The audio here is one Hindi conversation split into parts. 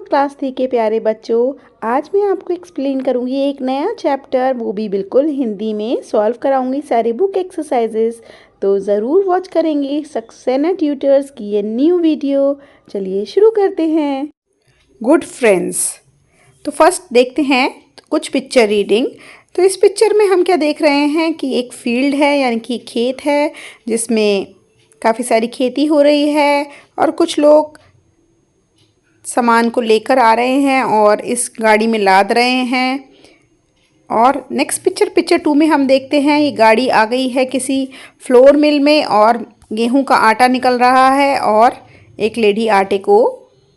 क्लास 3 के प्यारे बच्चों, आज मैं आपको एक्सप्लेन करूंगी एक नया चैप्टर, वो भी बिल्कुल हिंदी में सॉल्व कराऊंगी सारे बुक एक्सरसाइजेस। तो ज़रूर वॉच करेंगे सक्सेना ट्यूटर्स की ये न्यू वीडियो। चलिए शुरू करते हैं। गुड फ्रेंड्स, तो फर्स्ट देखते हैं कुछ पिक्चर रीडिंग। तो इस पिक्चर में हम क्या देख रहे हैं कि एक फील्ड है, यानी कि खेत है जिसमें काफ़ी सारी खेती हो रही है और कुछ लोग सामान को लेकर आ रहे हैं और इस गाड़ी में लाद रहे हैं। और नेक्स्ट पिक्चर 2 में हम देखते हैं ये गाड़ी आ गई है किसी फ्लोर मिल में और गेहूं का आटा निकल रहा है और एक लेडी आटे को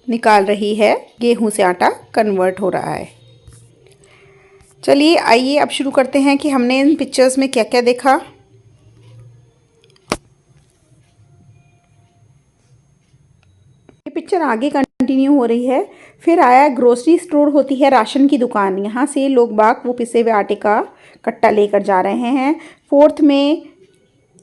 निकाल रही है, गेहूं से आटा कन्वर्ट हो रहा है। चलिए आइए अब शुरू करते हैं कि हमने इन पिक्चर्स में क्या क्या देखा। ये पिक्चर आगे कंटिन्यू हो रही है। फिर आया ग्रोसरी स्टोर, होती है राशन की दुकान। यहाँ से लोग बाग वो पिसे हुए आटे का कट्टा लेकर जा रहे हैं। फोर्थ में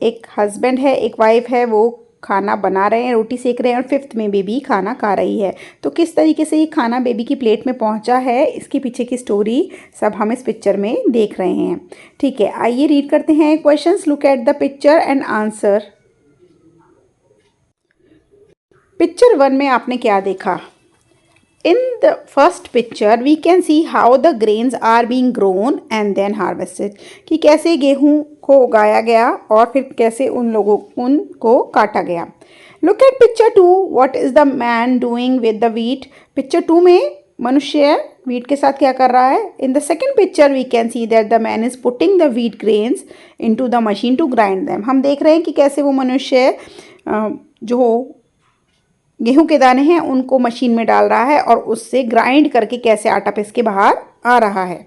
एक हस्बैंड है, एक वाइफ है, वो खाना बना रहे हैं, रोटी सेक रहे हैं। और फिफ्थ में बेबी खाना खा रही है। तो किस तरीके से ये खाना बेबी की प्लेट में पहुंचा है, इसके पीछे की स्टोरी सब हम इस पिक्चर में देख रहे हैं। ठीक है, आइए रीड करते हैं questions. Look at the picture and answer. Picture 1 में आपने क्या देखा? In the first picture we can see how the grains are being grown and then harvested, कि कैसे गेहूं को उगाया गया और फिर कैसे उनको काटा गया। Look at picture 2. What is the man doing with the wheat? Picture 2 में मनुष्य wheat के साथ क्या कर रहा है? In the second picture we can see that the man is putting the wheat grains into the machine to grind them. हम देख रहे हैं कि कैसे वो मनुष्य जो गेहूं के दाने हैं उनको मशीन में डाल रहा है और उससे ग्राइंड करके कैसे आटा पीस के बाहर आ रहा है।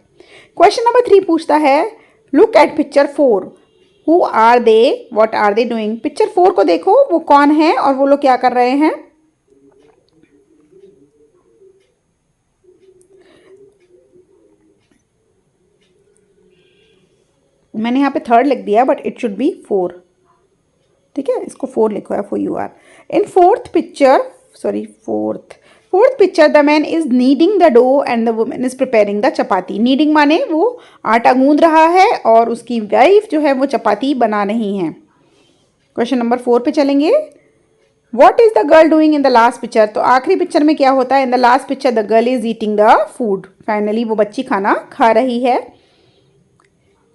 क्वेश्चन नंबर 3 पूछता है, look at picture 4. Who are they, what are they doing? Picture 4 को देखो, वो कौन है और वो लोग क्या कर रहे हैं। मैंने यहाँ पे 3rd लिख दिया बट इट शुड बी 4। ठीक है, इसको 4 लिखो, FOUR। In fourth picture the man is kneading the dough and the woman is preparing the chapati. Kneading माने वो आटा गूंद रहा है और उसकी वाइफ जो है वो चपाती बना रही हैं। क्वेश्चन नंबर 4 पे चलेंगे। What is the girl doing in the last picture? तो आखिरी पिक्चर में क्या होता है? In the last picture the girl is eating the food. Finally वो बच्ची खाना खा रही है।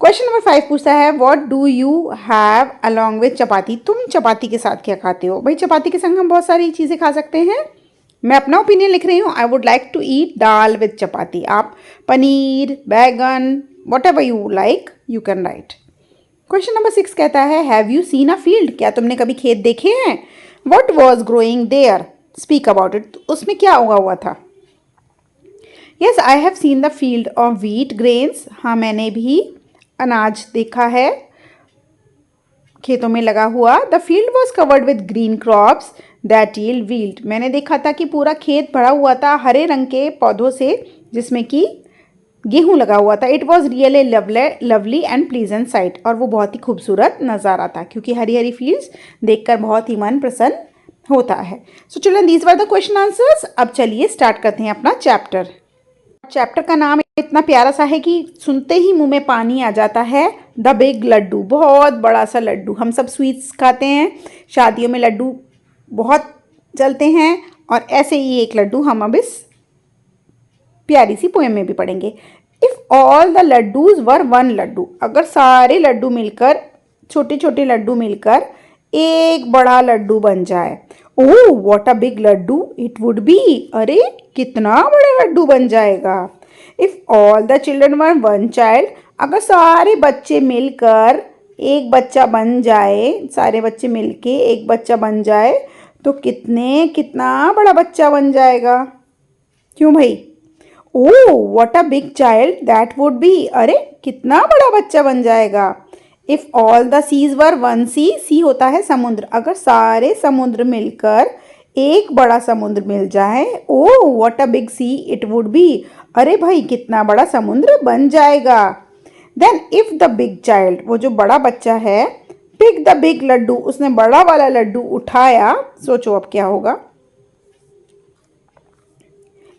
क्वेश्चन नंबर 5 पूछता है, what do you have along with chapati? तुम चपाती के साथ क्या खाते हो? भाई चपाती के संग हम बहुत सारी चीज़ें खा सकते हैं। मैं अपना ओपिनियन लिख रही हूँ। I would like to eat dal with chapati. आप पनीर, बैगन, whatever you like you can write. Question number 6 कहता है, have you seen a field? क्या तुमने कभी खेत देखे हैं? What was growing there? Speak about it. उसमें क्या उगा हुआ था? Yes, I have seen the field of wheat grains. हाँ, मैंने भी अनाज देखा है खेतों में लगा हुआ। The field was covered with green crops that yield wheat. मैंने देखा था कि पूरा खेत भरा हुआ था हरे रंग के पौधों से जिसमें कि गेहूं लगा हुआ था। It was really lovely and pleasant site. और वो बहुत ही खूबसूरत नज़ारा था क्योंकि हरी हरी फील्ड्स देखकर बहुत ही मन प्रसन्न होता है। So children, these were the question answers. अब चलिए स्टार्ट करते हैं अपना चैप्टर। चैप्टर का नाम इतना प्यारा सा है कि सुनते ही मुंह में पानी आ जाता है। द बिग लड्डू, बहुत बड़ा सा लड्डू। हम सब स्वीट्स खाते हैं, शादियों में लड्डू बहुत चलते हैं और ऐसे ही एक लड्डू हम अब इस प्यारी सी पोएम में भी पढ़ेंगे। If all the laddoos were one laddoo, अगर सारे लड्डू मिलकर, छोटे छोटे लड्डू मिलकर एक बड़ा लड्डू बन जाए। Oh what a big laddoo it would be. अरे कितना बड़ा लड्डू बन जाएगा। If all the children were one child, अगर सारे बच्चे मिलकर एक बच्चा बन जाए, सारे बच्चे मिलके एक बच्चा बन जाए तो कितना बड़ा बच्चा बन जाएगा। क्यों भाई? Oh what a big child that would be. अरे कितना बड़ा बच्चा बन जाएगा। If all the seas were one sea होता है समुद्र, अगर सारे समुद्र मिलकर एक बड़ा समुद्र मिल जाए। Oh what a big sea it would be. अरे भाई कितना बड़ा समुद्र बन जाएगा। Then if the big child, वो जो बड़ा बच्चा है, पिक द बिग लड्डू, उसने बड़ा वाला लड्डू उठाया, सोचो अब क्या होगा।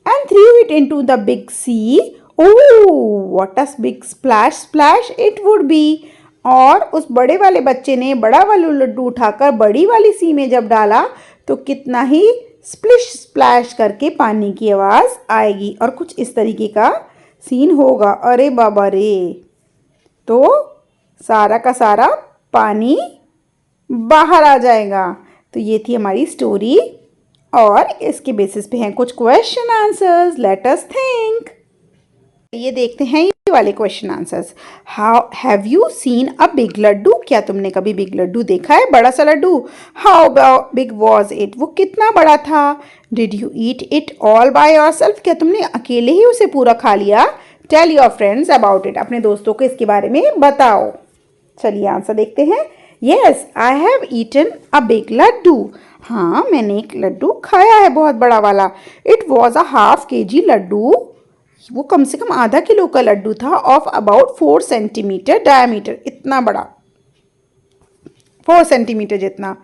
and threw it into the big sea. Oh, what a big splash it would be. और उस बड़े वाले बच्चे ने बड़ा वाला लड्डू उठाकर बड़ी वाली सी में जब डाला तो कितना ही स्प्लिश स्प्लैश करके पानी की आवाज आएगी और कुछ इस तरीके का सीन होगा। अरे बाबा रे, तो सारा का सारा पानी बाहर आ जाएगा। तो ये थी हमारी स्टोरी और इसके बेसिस पे हैं कुछ question answers. Let us think. ये देखते हैं ये वाले question answers. How have you seen a big laddoo? क्या तुमने कभी बिग लड्डू देखा है, बड़ा सा laddoo? How big was it? वो कितना बड़ा था? Did you eat it all by yourself? क्या तुमने अकेले ही उसे पूरा खा लिया? Tell your friends about it. अपने दोस्तों को इसके बारे में बताओ। चलिए आंसर देखते हैं। Yes, I have eaten a big laddoo. हाँ, मैंने एक लड्डू खाया है, बहुत बड़ा वाला। It was a half kg laddoo. वो कम से कम आधा किलो का लड्डू था। ऑफ अबाउट 4 सेंटीमीटर डायमीटर, इतना बड़ा, 4 सेंटीमीटर जितना।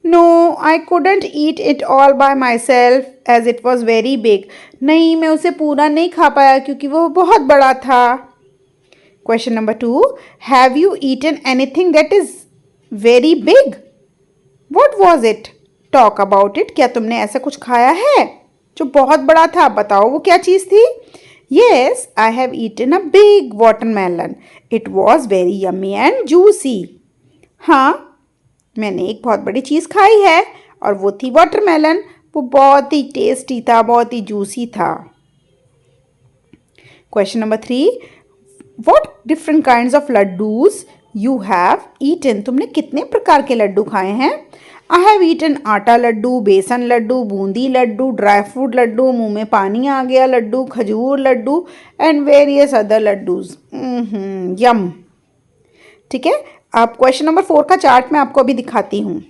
No, I couldn't eat it all by myself as it was very big. नहीं, मैं उसे पूरा नहीं खा पाया क्योंकि वो बहुत बड़ा था। Question number 2, have you eaten anything that is very big? What was it? Talk about it. क्या तुमने ऐसा कुछ खाया है जो बहुत बड़ा था? बताओ वो क्या चीज़ थी। Yes, I have eaten a big watermelon. It was very yummy and juicy. हाँ, मैंने एक बहुत बड़ी चीज़ खाई है और वो थी वाटरमेलन। वो बहुत ही टेस्टी था, बहुत ही जूसी था। Question number 3, what different kinds of laddoos you have eaten? तुमने कितने प्रकार के लड्डू खाए हैं? आई हैव ईटन आटा लड्डू, बेसन लड्डू, बूंदी लड्डू, ड्राई फ्रूट लड्डू, मुंह में पानी आ गया लड्डू, खजूर laddu and various other laddus. Yum. ठीक है, अब क्वेश्चन नंबर 4 का चार्ट मैं आपको अभी दिखाती हूँ।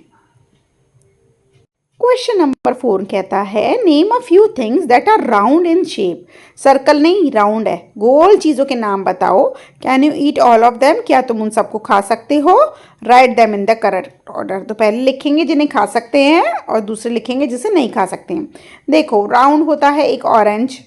क्वेश्चन नंबर 4 कहता है name a few things that are round in shape. Circle नहीं, राउंड है। गोल चीज़ों के नाम बताओ। Can you eat all of them? क्या तुम उन सबको खा सकते हो? Write them in the correct order. तो पहले लिखेंगे जिन्हें खा सकते हैं और दूसरे लिखेंगे जिसे नहीं खा सकते हैं। देखो, राउंड होता है एक ऑरेंज,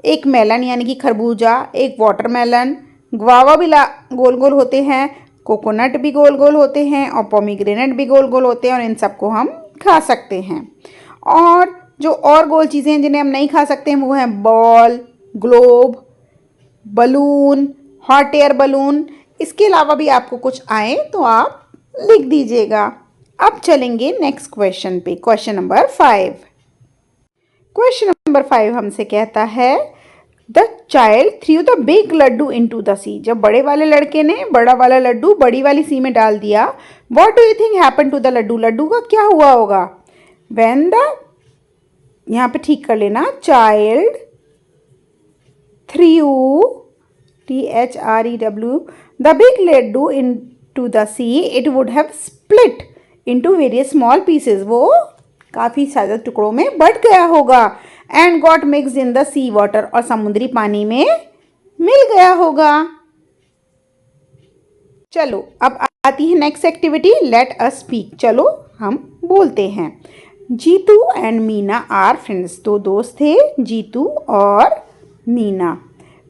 एक मेलन यानी कि खरबूजा, एक वाटरमेलन, ग्वावा भी गोल गोल होते हैं, कोकोनट भी गोल गोल होते हैं और पोमीग्रेनेट भी गोल गोल होते हैं और इन सबको हम खा सकते हैं। और जो और गोल चीज़ें हैं जिन्हें हम नहीं खा सकते हैं वो हैं ball, globe, balloon, hot air balloon. इसके अलावा भी आपको कुछ आए तो आप लिख दीजिएगा। अब चलेंगे नेक्स्ट क्वेश्चन पे। Question number 5। क्वेश्चन नंबर 5 हमसे कहता है the child threw the big Laddu into the sea. जब बड़े वाले लड़के ने बड़ा वाला लड्डू बड़ी वाली सी में डाल दिया, what do you think happen to the laddoo? Laddoo का क्या हुआ होगा? व्हेन द, यहाँ पे ठीक कर लेना, child threw, THREW, the big Laddu into the sea, it would have split into various small pieces. वो काफ़ी सारे टुकड़ों में बट गया होगा। And got mixed in the sea water, और समुद्री पानी में मिल गया होगा। चलो अब आती है next activity, let us speak. चलो हम बोलते हैं। Jeetu and Meena are friends. दो दोस्त थे, जीतू और Meena.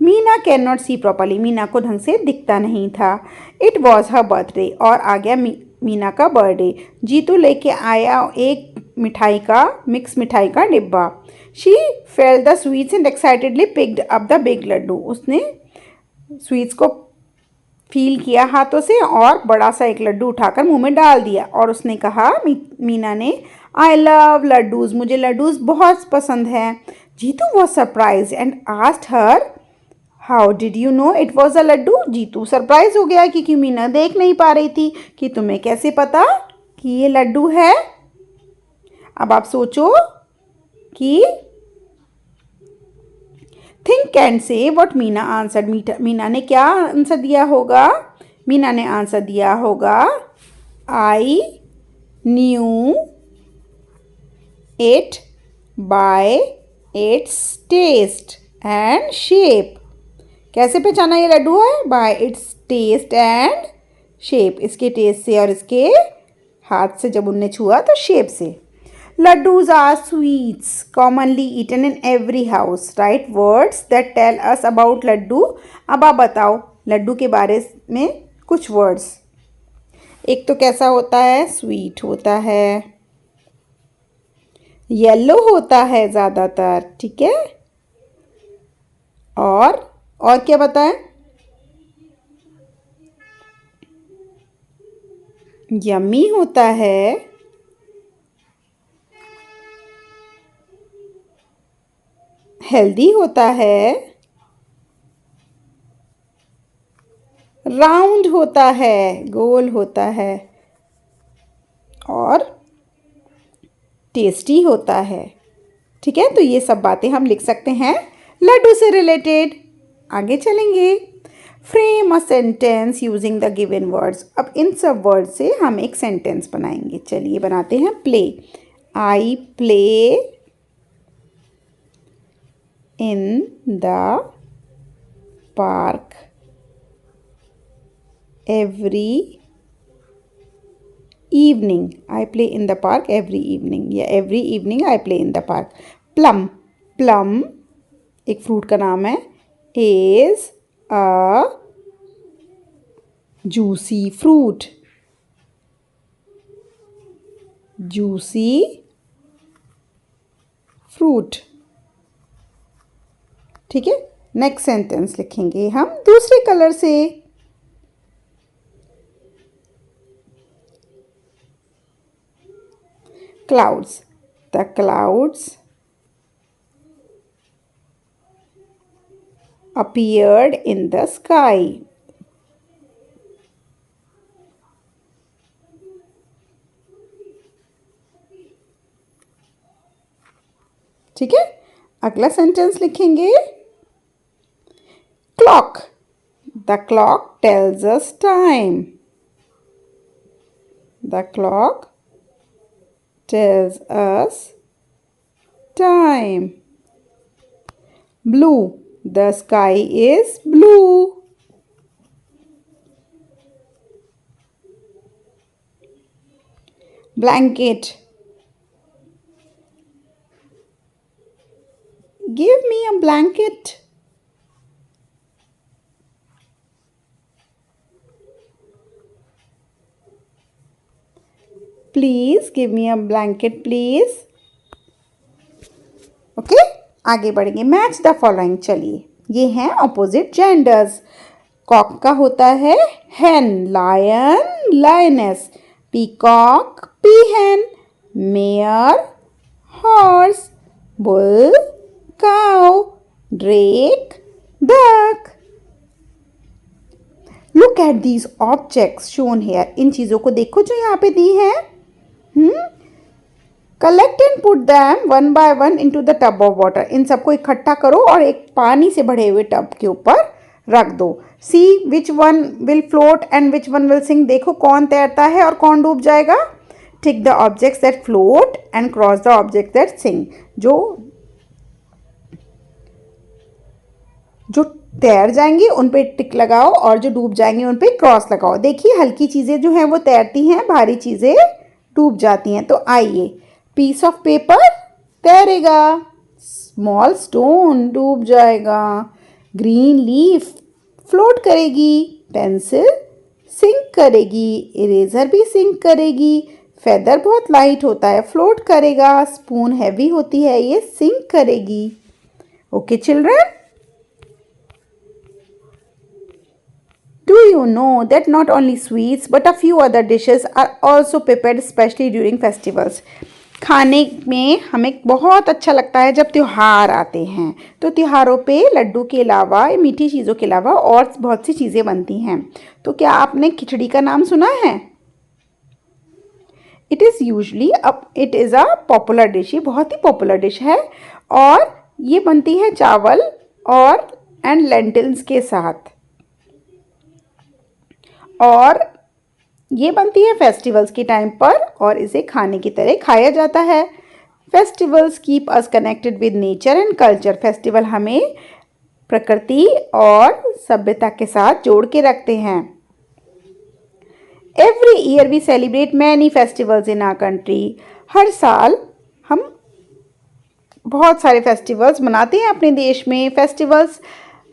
Meena can not see properly. Meena को ढंग से दिखता नहीं था। इट वॉज हर बर्थडे, और आ गया मीना का बर्थडे। जीतू लेके आया एक मिठाई का, मिक्स मिठाई का डिब्बा। She felt the sweets and excitedly picked up the big laddoo. उसने स्वीट्स को फील किया हाथों से और बड़ा सा एक लड्डू उठाकर मुंह में डाल दिया। और उसने कहा, मीना ने, आई लव लड्डूज, मुझे लड्डूज बहुत पसंद हैं। Jeetu was surprise and asked her, how did you know it was a laddoo? Jeetu surprise हो गया क्योंकि मीना देख नहीं पा रही थी कि तुम्हें कैसे पता कि ये लड्डू है। अब आप सोचो कि थिंक एंड से व्हाट मीना आंसर्ड। मीना ने क्या आंसर दिया होगा? मीना ने आंसर दिया होगा, I knew it by its taste and shape. कैसे पहचाना ये लड्डू है? By its taste and shape. इसके टेस्ट से और इसके हाथ से जब उनने छुआ तो शेप से। Laddus are sweets commonly eaten in every house. Write words that tell us about laddu. अब आप बताओ लड्डू के बारे में कुछ वर्ड्स। एक तो कैसा होता है, स्वीट होता है, येलो होता है ज़्यादातर, ठीक है। और क्या बताएं? यम्मी होता है, हेल्दी होता है, राउंड होता है, गोल होता है, और टेस्टी होता है, ठीक है। तो ये सब बातें हम लिख सकते हैं लड्डू से रिलेटेड। आगे चलेंगे। Frame a sentence using the given words. अब इन सब वर्ड से हम एक सेंटेंस बनाएंगे। चलिए बनाते हैं। Play, I play in the park every evening. I play in the park every evening. या every evening I play in the park. Plum, plum एक फ्रूट का नाम है, is a juicy fruit. Juicy fruit, ठीक है। नेक्स्ट सेंटेंस लिखेंगे हम दूसरे कलर से। Clouds, the clouds appeared in the sky. ठीक है। अगला सेंटेंस लिखेंगे। Clock, the clock tells us time. The clock tells us time. Blue, the sky is blue. Blanket, give me a blanket. Please give me a blanket please. Okay, आगे बढ़ेंगे। Match the following. चलिए, ये हैं ऑपोजिट जेंडर्स। कॉक का होता है hen, lion lioness, peacock peahen, mare horse, bull cow, drake duck. Look at these objects shown here. इन चीज़ों को देखो जो यहाँ पे दी है। Collect and put them one by one into the tub of water. इन सबको इकट्ठा करो और एक पानी से भरे हुए टब के ऊपर रख दो। See which one will float and which one will sink. देखो कौन तैरता है और कौन डूब जाएगा। Tick the objects that float and cross the objects that sink. जो तैर जाएंगी उन पे टिक लगाओ और जो डूब जाएंगी उन पे क्रॉस लगाओ। देखिए, हल्की चीज़ें जो हैं वो तैरती हैं, भारी चीज़ें डूब जाती हैं। तो आइए, पीस ऑफ पेपर तैरेगा, स्मॉल स्टोन डूब जाएगा, ग्रीन लीफ फ्लोट करेगी, पेंसिल सिंक करेगी, इरेजर भी सिंक करेगी, फेदर बहुत लाइट होता है फ्लोट करेगा, स्पून हैवी होती है ये सिंक करेगी। Okay children, do you know that not only sweets but a few other dishes are also prepared especially during festivals? खाने में हमें बहुत अच्छा लगता है जब त्योहार आते हैं। तो त्योहारों पे लड्डू के अलावा, मीठी चीज़ों के अलावा और बहुत सी चीज़ें बनती हैं। तो क्या आपने खिचड़ी का नाम सुना है? It is a popular dish. ये बहुत ही पॉपुलर डिश है और ये बनती है चावल और लेंटिल्स के साथ, और ये बनती है फेस्टिवल्स के टाइम पर और इसे खाने की तरह खाया जाता है। Festivals keep us connected with nature and culture. Festival हमें प्रकृति और सभ्यता के साथ जोड़ के रखते हैं। Every year we celebrate many festivals in our country. हर साल बहुत सारे फेस्टिवल्स मनाते हैं अपने देश में। Festivals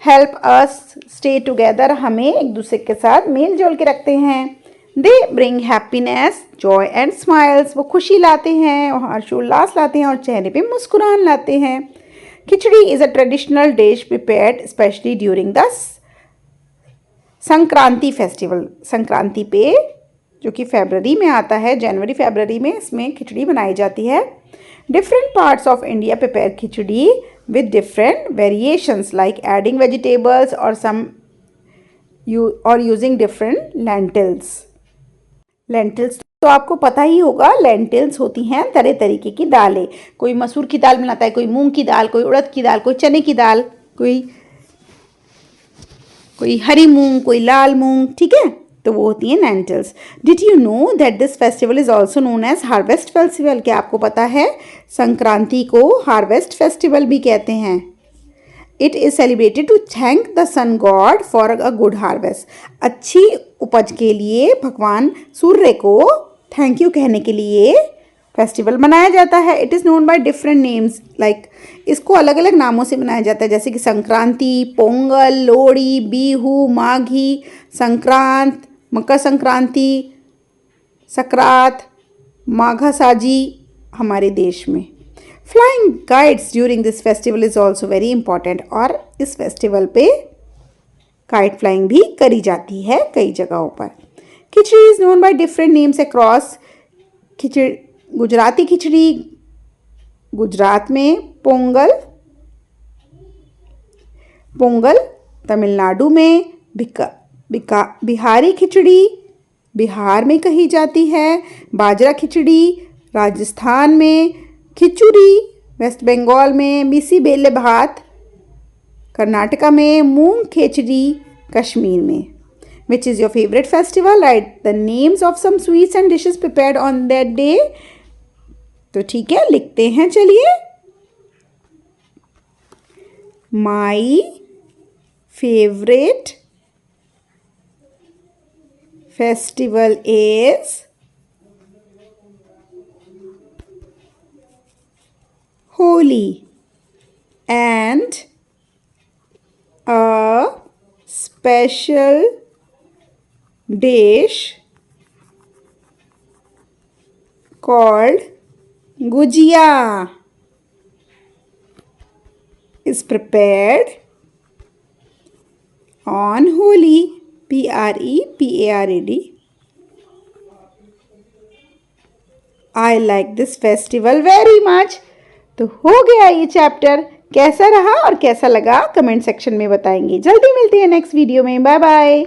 help us stay together, हमें एक दूसरे के साथ मेल जोल के रखते हैं। They bring happiness, Joy and smiles, वो खुशी लाते हैं और हर्षोल्लास लाते हैं और चेहरे पे मुस्कुराहट लाते हैं। Khichdi is a traditional dish prepared specially during the Sankranti festival. Sankranti पे जो कि फरवरी में आता है, जनवरी फरवरी में इसमें खिचड़ी बनाई जाती है। Different parts of India prepare khichdi with different variations like adding vegetables or using different lentils. Lentils तो आपको पता ही होगा, lentils होती हैं तरह तरीके की दालें। कोई मसूर की दाल बनाता है, कोई मूंग की दाल, कोई उड़द की दाल, कोई चने की दाल, कोई हरी मूंग, कोई लाल मूंग, ठीक है, तो वो होती हैं lentils. Did you know that this festival is also known as harvest festival? क्या आपको पता है संक्रांति को हार्वेस्ट फेस्टिवल भी कहते हैं। It is celebrated to thank the sun god for a good harvest. अच्छी उपज के लिए भगवान सूर्य को थैंक यू कहने के लिए फेस्टिवल मनाया जाता है। It is known by different names, like इसको अलग अलग नामों से मनाया जाता है, जैसे कि संक्रांति, पोंगल, लोहड़ी, बिहू, माघी, संक्रांत, मकर संक्रांति, सकरात, माघा साजी हमारे देश में। Flying kites during this festival is also very important, और इस फेस्टिवल पे काइट फ्लाइंग भी करी जाती है कई जगहों पर। Khichdi is known by different names across. Khichdi, Gujarati khichdi Gujarat में, पोंगल तमिलनाडु में, बिहारी खिचड़ी बिहार में कही जाती है, बाजरा खिचड़ी राजस्थान में, खिचड़ी वेस्ट बंगाल में, बिसी बेले भात कर्नाटका में, मूंग खिचड़ी कश्मीर में। Which is your favorite festival? Write the names of some sweets and dishes prepared on that day. तो ठीक है, लिखते हैं, चलिए। My favorite festival is Holi, and a special dish called gujia is prepared on Holi, Preparad. I like this festival very much. तो हो गया ये चैप्टर। कैसा रहा और कैसा लगा कमेंट सेक्शन में बताएंगे। जल्दी मिलते हैं नेक्स्ट वीडियो में। Bye bye.